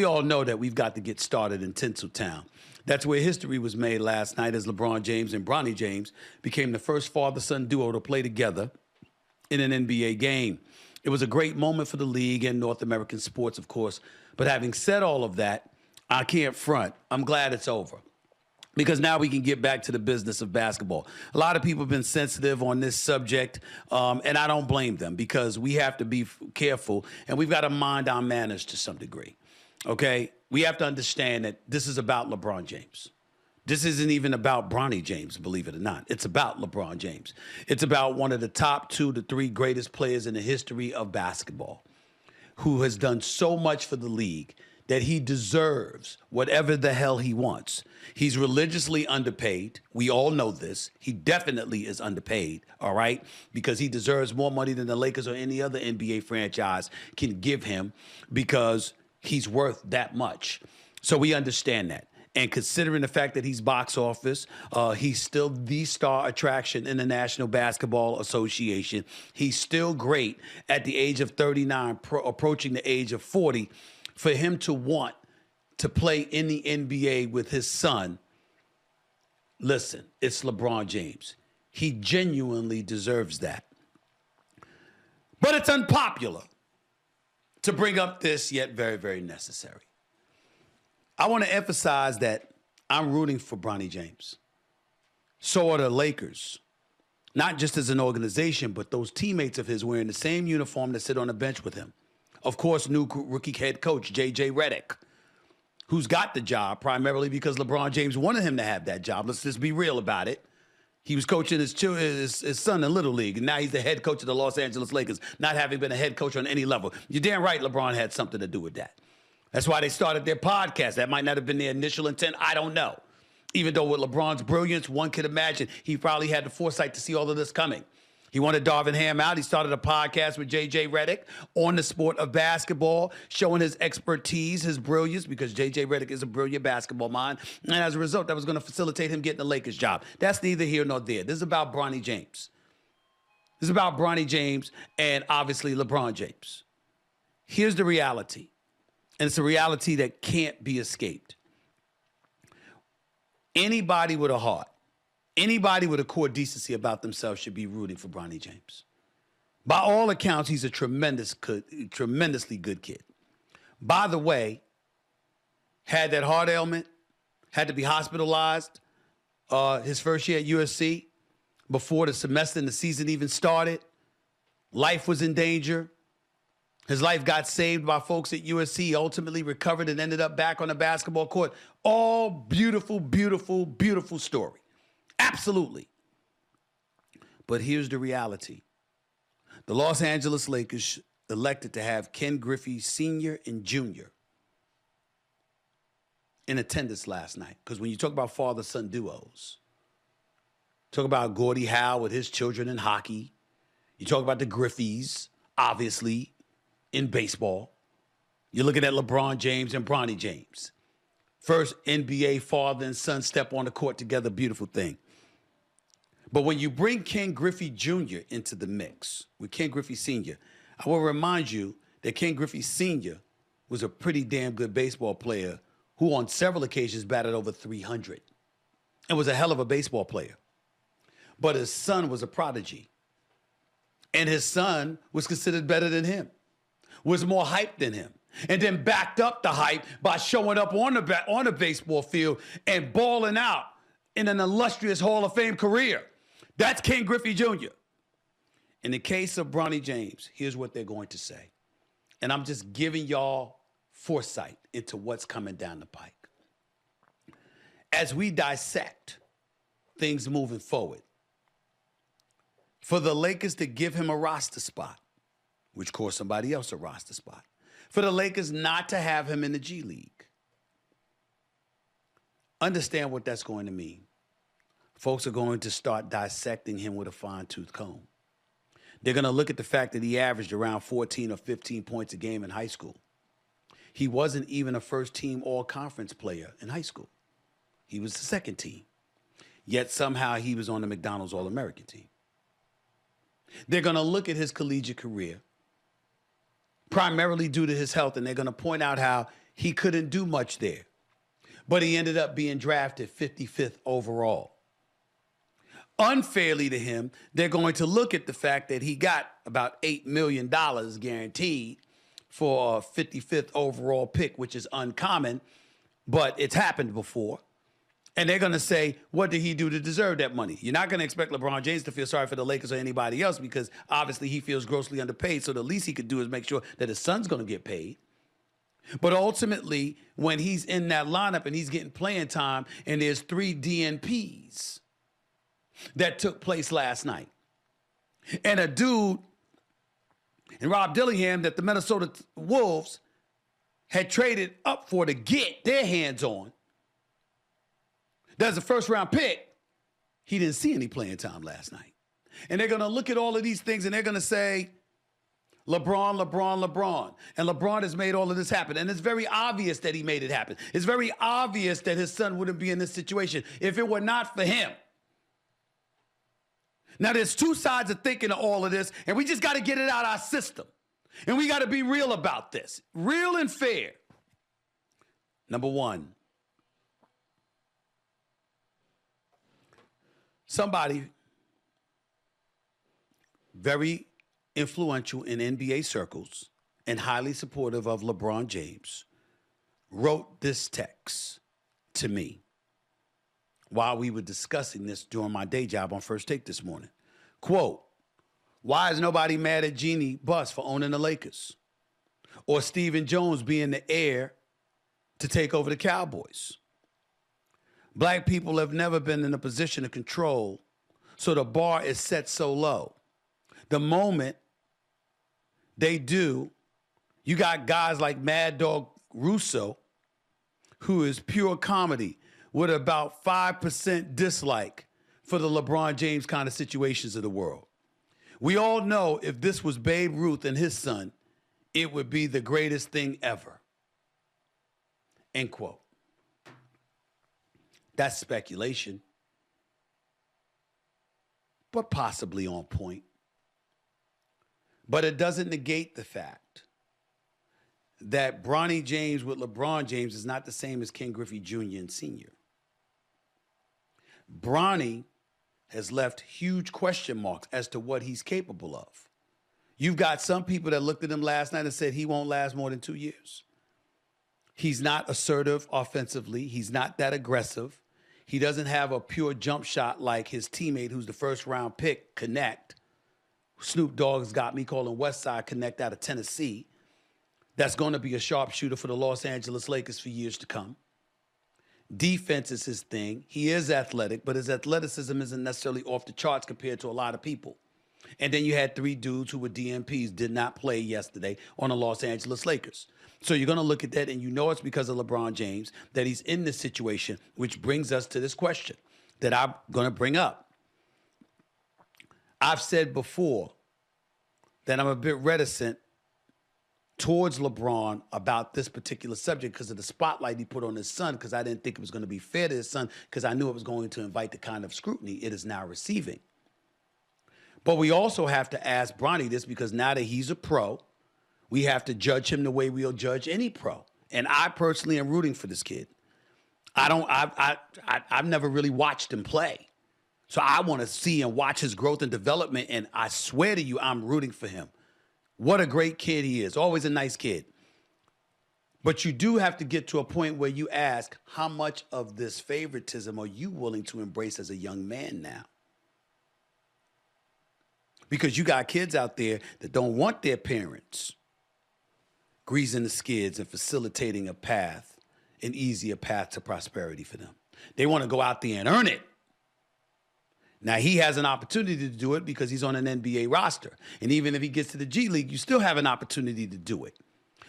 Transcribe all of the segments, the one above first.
we all know that we've got to get started in Tinseltown. That's where history was made last night as LeBron James and Bronny James became the first father-son duo to play together in an NBA game. It was a great moment for the league and North American sports, of course. But having said all of that, I can't front. I'm glad it's over, because now we can get back to the business of basketball. A lot of people have been sensitive on this subject, and I don't blame them, because we have to be careful, and we've got to mind our manners to some degree, okay? We have to understand that this is about LeBron James. This isn't even about Bronny James, believe it or not. It's about LeBron James. It's about one of the top 2 to 3 greatest players in the history of basketball, who has done so much for the league that he deserves whatever the hell he wants. He's religiously underpaid. We all know this. He definitely is underpaid, all right? Because he deserves more money than the Lakers or any other NBA franchise can give him, because he's worth that much. So we understand that. And considering the fact that he's box office, he's still the star attraction in the National Basketball Association. He's still great at the age of 39, approaching the age of 40. For him to want to play in the NBA with his son, listen, it's LeBron James. He genuinely deserves that. But it's unpopular to bring up this, yet very, very necessary. I want to emphasize that I'm rooting for Bronny James. So are the Lakers. Not just as an organization, but those teammates of his wearing the same uniform that sit on the bench with him. Of course, new rookie head coach, J.J. Redick, who's got the job primarily because LeBron James wanted him to have that job. Let's just be real about it. He was coaching his son in Little League, and now he's the head coach of the Los Angeles Lakers, not having been a head coach on any level. You're damn right LeBron had something to do with that. That's why they started their podcast. That might not have been their initial intent. I don't know. Even though with LeBron's brilliance, one could imagine he probably had the foresight to see all of this coming. He wanted Darvin Ham out. He started a podcast with J.J. Redick on the sport of basketball, showing his expertise, his brilliance, because J.J. Redick is a brilliant basketball mind. And as a result, that was going to facilitate him getting the Lakers job. That's neither here nor there. This is about Bronny James. This is about Bronny James and obviously LeBron James. Here's the reality, and it's a reality that can't be escaped. Anybody with a heart, anybody with a core decency about themselves should be rooting for Bronny James. By all accounts, he's a tremendously good kid. By the way, had that heart ailment, had to be hospitalized his first year at USC before the semester and the season even started. Life was in danger. His life got saved by folks at USC. He ultimately recovered and ended up back on the basketball court. All beautiful, beautiful, beautiful story. Absolutely. But here's the reality. The Los Angeles Lakers elected to have Ken Griffey Sr. and Jr. in attendance last night. Because when you talk about father-son duos, talk about Gordie Howe with his children in hockey. You talk about the Griffeys, obviously, in baseball. You're looking at LeBron James and Bronny James. First NBA father and son step on the court together, beautiful thing. But when you bring Ken Griffey Jr. into the mix with Ken Griffey Sr., I will remind you that Ken Griffey Sr. was a pretty damn good baseball player who on several occasions batted over 300 and was a hell of a baseball player. But his son was a prodigy. And his son was considered better than him, was more hyped than him, and then backed up the hype by showing up on the baseball field and balling out in an illustrious Hall of Fame career. That's Ken Griffey Jr. In the case of Bronny James, here's what they're going to say. And I'm just giving y'all foresight into what's coming down the pike. As we dissect things moving forward, for the Lakers to give him a roster spot, which cost somebody else a roster spot, for the Lakers not to have him in the G League, understand what that's going to mean. Folks are going to start dissecting him with a fine-tooth comb. They're going to look at the fact that he averaged around 14 or 15 points a game in high school. He wasn't even a first-team all-conference player in high school. He was the second team. Yet somehow he was on the McDonald's All-American team. They're going to look at his collegiate career, primarily due to his health, and they're going to point out how he couldn't do much there. But he ended up being drafted 55th overall. Unfairly to him, they're going to look at the fact that he got about $8 million guaranteed for a 55th overall pick, which is uncommon, but it's happened before. And they're going to say, what did he do to deserve that money? You're not going to expect LeBron James to feel sorry for the Lakers or anybody else because obviously he feels grossly underpaid. So the least he could do is make sure that his son's going to get paid. But ultimately, when he's in that lineup and he's getting playing time and there's 3 DNPs that took place last night, and a dude and Rob Dillingham that the Minnesota Wolves had traded up for to get their hands on, there's a first-round pick. He didn't see any playing time last night. And they're going to look at all of these things and they're going to say, LeBron, LeBron, LeBron. And LeBron has made all of this happen. And it's very obvious that he made it happen. It's very obvious that his son wouldn't be in this situation if it were not for him. Now, there's 2 sides of thinking of all of this, and we just got to get it out of our system. And we got to be real about this. Real and fair. Number 1. Somebody very influential in NBA circles and highly supportive of LeBron James wrote this text to me while we were discussing this during my day job on First Take this morning. Quote, why is nobody mad at Jeannie Buss for owning the Lakers? Or Stephen Jones being the heir to take over the Cowboys? Black people have never been in a position of control, so the bar is set so low. The moment they do, you got guys like Mad Dog Russo, who is pure comedy, with about 5% dislike for the LeBron James kind of situations of the world. We all know if this was Babe Ruth and his son, it would be the greatest thing ever. End quote. That's speculation, but possibly on point. But it doesn't negate the fact that Bronny James with LeBron James is not the same as Ken Griffey Jr. and Sr. Bronny has left huge question marks as to what he's capable of. You've got some people that looked at him last night and said he won't last more than 2 years. He's not assertive offensively. He's not that aggressive. He doesn't have a pure jump shot like his teammate, who's the first-round pick, Connect. Snoop Dogg's got me calling Westside Connect out of Tennessee. That's going to be a sharpshooter for the Los Angeles Lakers for years to come. Defense is his thing. He is athletic, but his athleticism isn't necessarily off the charts compared to a lot of people. And then you had 3 dudes who were DNPs, did not play yesterday on the Los Angeles Lakers. So you're going to look at that, and you know it's because of LeBron James that he's in this situation, which brings us to this question that I'm going to bring up. I've said before that I'm a bit reticent towards LeBron about this particular subject because of the spotlight he put on his son, because I didn't think it was going to be fair to his son, because I knew it was going to invite the kind of scrutiny it is now receiving. But we also have to ask Bronny this, because now that he's a pro, we have to judge him the way we'll judge any pro. And I personally am rooting for this kid. I've never really watched him play. So I want to see and watch his growth and development, and I swear to you, I'm rooting for him. What a great kid he is. Always a nice kid. But you do have to get to a point where you ask, how much of this favoritism are you willing to embrace as a young man now? Because you got kids out there that don't want their parents greasing the skids and facilitating a path, an easier path to prosperity for them. They want to go out there and earn it. Now, he has an opportunity to do it because he's on an NBA roster. And even if he gets to the G League, you still have an opportunity to do it.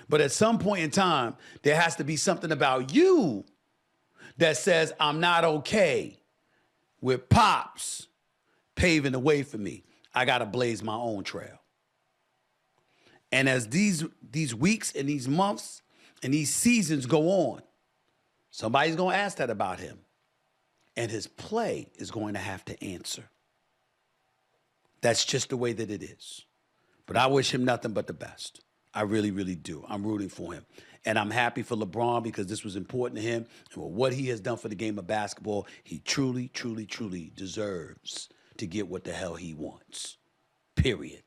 But at some point in time, there has to be something about you that says, I'm not okay with Pops paving the way for me. I got to blaze my own trail. And as these weeks and these months and these seasons go on, somebody's going to ask that about him. And his play is going to have to answer. That's just the way that it is. But I wish him nothing but the best. I really, really do. I'm rooting for him. And I'm happy for LeBron because this was important to him. And with what he has done for the game of basketball, he truly, truly, truly deserves to get what the hell he wants. Period.